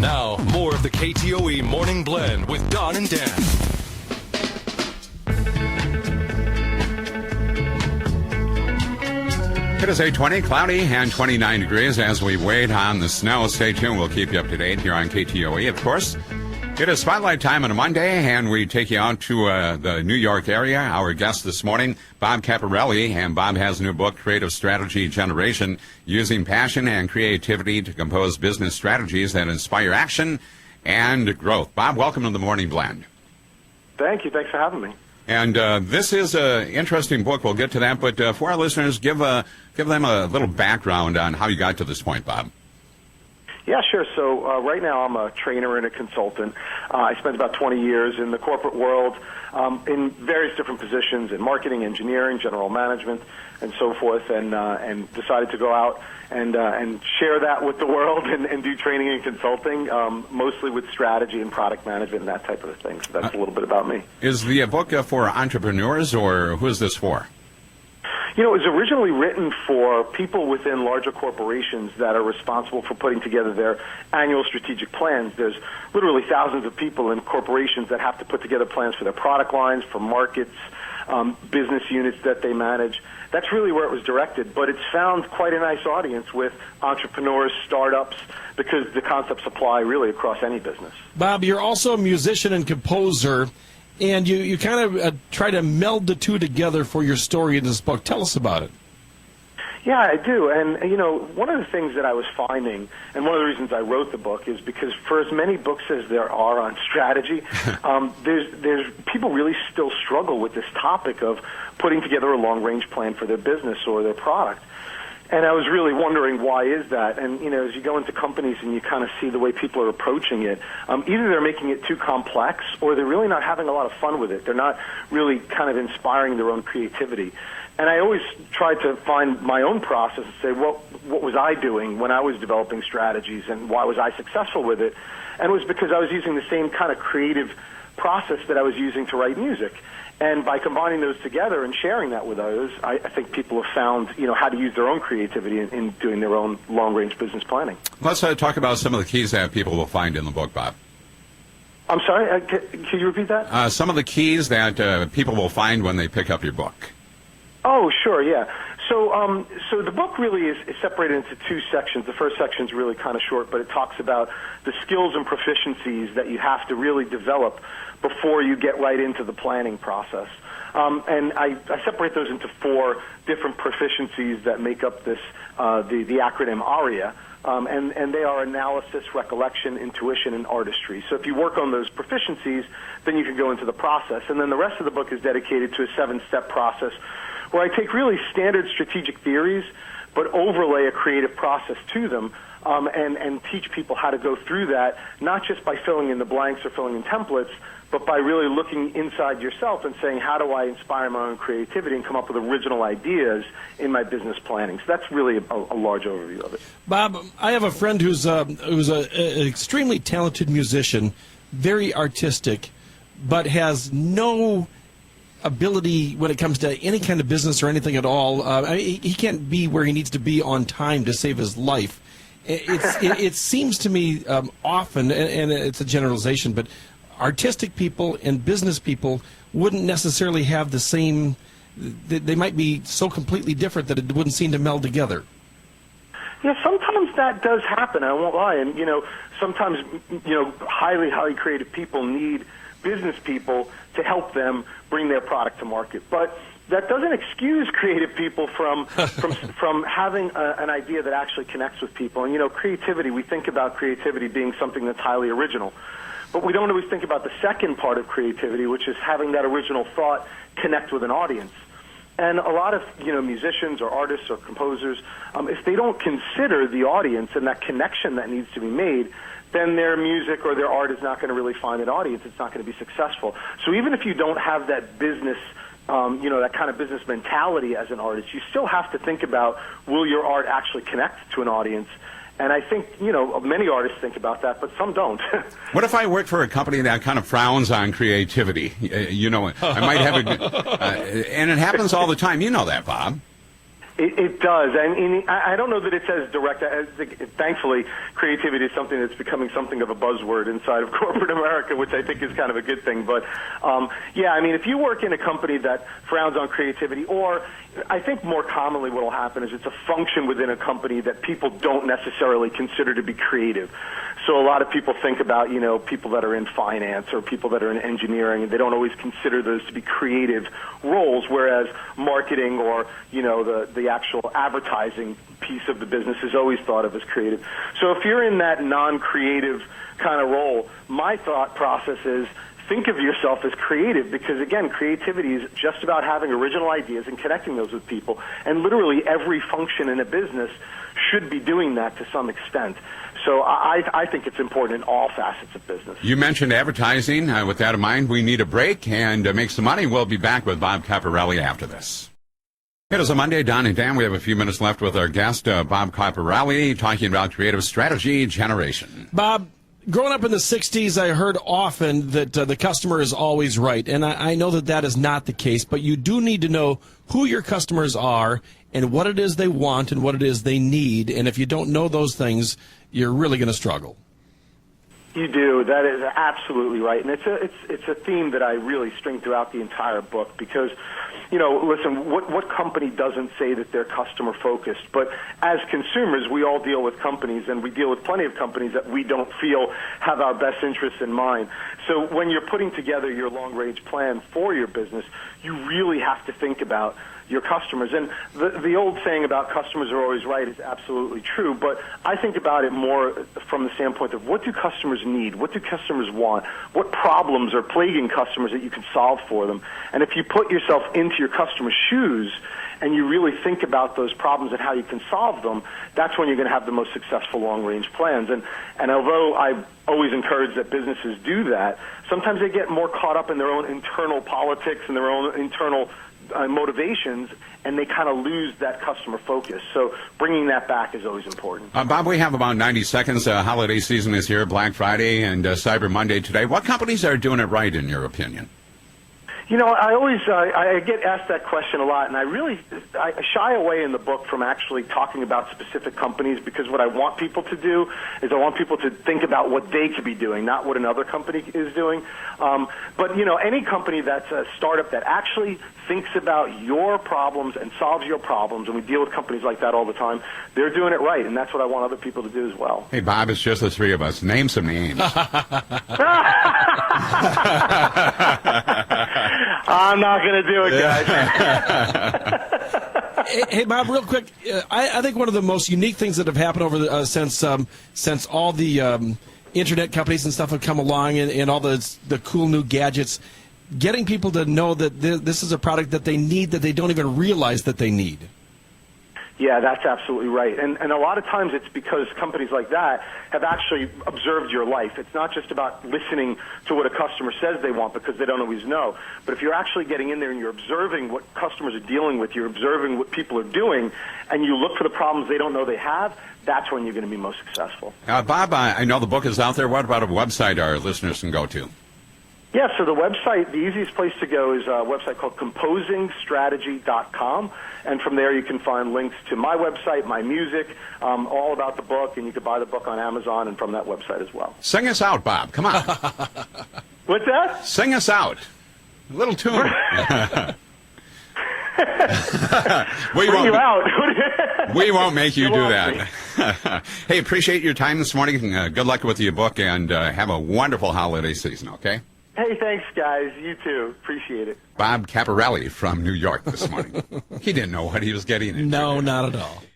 Now, more of the KTOE Morning Blend with Don and Dan. It is 8:20, cloudy and 29 degrees as we wait on the snow. Stay tuned. We'll keep you up to date here on KTOE, of course. It is Spotlight time on a Monday, and we take you out to the New York area. Our guest this morning, Bob Caporale, and Bob has a new book, Creative Strategy Generation, Using Passion and Creativity to Compose Business Strategies that Inspire Action and Growth. Bob, welcome to the Morning Blend. Thank you. Thanks for having me. And this is an interesting book. We'll get to that. But for our listeners, give them a little background on how you got to this point, Bob. Yeah, sure. So right now I'm a trainer and a consultant. I spent about 20 years in the corporate world in various different positions in marketing, engineering, general management, and so forth, and decided to go out and share that with the world and do training and consulting, mostly with strategy and product management and that type of thing. So that's a little bit about me. Is the book for entrepreneurs, or who is this for? You know, it was originally written for people within larger corporations that are responsible for putting together their annual strategic plans. There's literally thousands of people in corporations that have to put together plans for their product lines, for markets, business units that they manage. That's really where it was directed, but it's found quite a nice audience with entrepreneurs, startups, because the concepts apply really across any business. Bob, you're also a musician and composer, and you kind of try to meld the two together for your story in this book. Tell us about it. Yeah, I do. And, you know, one of the things that I was finding, and one of the reasons I wrote the book, is because for as many books as there are on strategy, there's people really still struggle with this topic of putting together a long-range plan for their business or their product. And I was really wondering, why is that? And, you know, as you go into companies and you kind of see the way people are approaching it, either they're making it too complex or they're really not having a lot of fun with it. They're not really kind of inspiring their own creativity. And I always tried to find my own process and say, what was I doing when I was developing strategies, and why was I successful with it? And it was because I was using the same kind of creative process that I was using to write music. And by combining those together and sharing that with others, I think people have found, you know, how to use their own creativity in doing their own long-range business planning. Let's talk about some of the keys that people will find in the book, Bob. I'm sorry, can you repeat that? Some of the keys that people will find when they pick up your book. Oh, sure, yeah. So the book really is separated into two sections. The first section is really kind of short, but it talks about the skills and proficiencies that you have to really develop before you get right into the planning process. And I separate those into four different proficiencies that make up this the acronym ARIA. And they are analysis, recollection, intuition, and artistry. So if you work on those proficiencies, then you can go into the process. And then the rest of the book is dedicated to a 7-step process where I take really standard strategic theories but overlay a creative process to them, and teach people how to go through that, not just by filling in the blanks or filling in templates, but by really looking inside yourself and saying, how do I inspire my own creativity and come up with original ideas in my business planning? So that's really a large overview of it. Bob, I have a friend who's an extremely talented musician, very artistic, but has no ability when it comes to any kind of business or anything at all. He can't be where he needs to be on time to save his life. It seems to me often, and it's a generalization, but artistic people and business people wouldn't necessarily have the same, they might be so completely different that it wouldn't seem to meld together. Yeah, sometimes that does happen, I won't lie. And, you know, sometimes, you know, highly, highly creative people need business people to help them bring their product to market. But that doesn't excuse creative people from having an idea that actually connects with people. And, you know, creativity, we think about creativity being something that's highly original. But we don't always think about the second part of creativity, which is having that original thought connect with an audience. And a lot of, you know, musicians or artists or composers, if they don't consider the audience and that connection that needs to be made, then their music or their art is not going to really find an audience. It's not going to be successful. So even if you don't have that business, you know, that kind of business mentality as an artist, you still have to think about, will your art actually connect to an audience? And I think, you know, many artists think about that, but some don't. What if I work for a company that kind of frowns on creativity? You know, I might have a, and it happens all the time. You know that, Bob. It does, and I don't know that it's as direct. Thankfully, creativity is something that's becoming something of a buzzword inside of corporate America, which I think is kind of a good thing. But yeah, I mean, if you work in a company that frowns on creativity, or I think more commonly what will happen is it's a function within a company that people don't necessarily consider to be creative. So a lot of people think about, people that are in finance or people that are in engineering, and they don't always consider those to be creative roles, whereas marketing or, the actual advertising piece of the business is always thought of as creative. So if you're in that non-creative kind of role, my thought process is think of yourself as creative, because again, creativity is just about having original ideas and connecting those with people. And literally every function in a business should be doing that to some extent. So I think it's important in all facets of business. You mentioned advertising. With that in mind, we need a break and make some money. We'll be back with Bob Caporale after this. It is a Monday, Don and Dan. We have a few minutes left with our guest, Bob Caporale, talking about creative strategy generation. Bob, growing up in the 60s, I heard often that the customer is always right. And I know that is not the case, but you do need to know who your customers are and what it is they want and what it is they need. And if you don't know those things, you're really going to struggle. You do. That is absolutely right. And it's a theme that I really string throughout the entire book because, listen, what company doesn't say that they're customer focused? But as consumers, we all deal with companies, and we deal with plenty of companies that we don't feel have our best interests in mind. So when you're putting together your long-range plan for your business, you really have to think about your customers. And the old saying about customers are always right is absolutely true, but I think about it more from the standpoint of what do customers need? What do customers want? What problems are plaguing customers that you can solve for them? And if you put yourself into your customer's shoes and you really think about those problems and how you can solve them, that's when you're going to have the most successful long-range plans. And although I always encourage that businesses do that, sometimes they get more caught up in their own internal politics and their own internal motivations, and they kind of lose that customer focus. So bringing that back is always important. Bob, we have about 90 seconds. Holiday season is here, Black Friday and Cyber Monday today. What companies are doing it right, in your opinion? I always I get asked that question a lot, and I shy away in the book from actually talking about specific companies, because what I want people to do is I want people to think about what they could be doing, not what another company is doing. But any company that's a startup that actually thinks about your problems and solves your problems, and we deal with companies like that all the time, they're doing it right, and that's what I want other people to do as well. Hey, Bob, it's just the three of us. Name some names. I'm not going to do it, guys. Hey, Bob, real quick, I think one of the most unique things that have happened over since all the internet companies and stuff have come along and all the cool new gadgets, getting people to know that this is a product that they need that they don't even realize that they need. Yeah, that's absolutely right. And a lot of times it's because companies like that have actually observed your life. It's not just about listening to what a customer says they want, because they don't always know. But if you're actually getting in there and you're observing what customers are dealing with, you're observing what people are doing, and you look for the problems they don't know they have, that's when you're going to be most successful. Bob, I know the book is out there. What about a website our listeners can go to? Yeah, so the website, the easiest place to go is a website called composingstrategy.com, and from there you can find links to my website, my music, all about the book, and you can buy the book on Amazon and from that website as well. Sing us out, Bob. Come on. What's that? Sing us out. A little tune. We won't make you do that. Hey, appreciate your time this morning. Good luck with your book, and have a wonderful holiday season, okay? Hey, thanks, guys. You too. Appreciate it. Bob Caporale from New York this morning. He didn't know what he was getting into. No, not at all.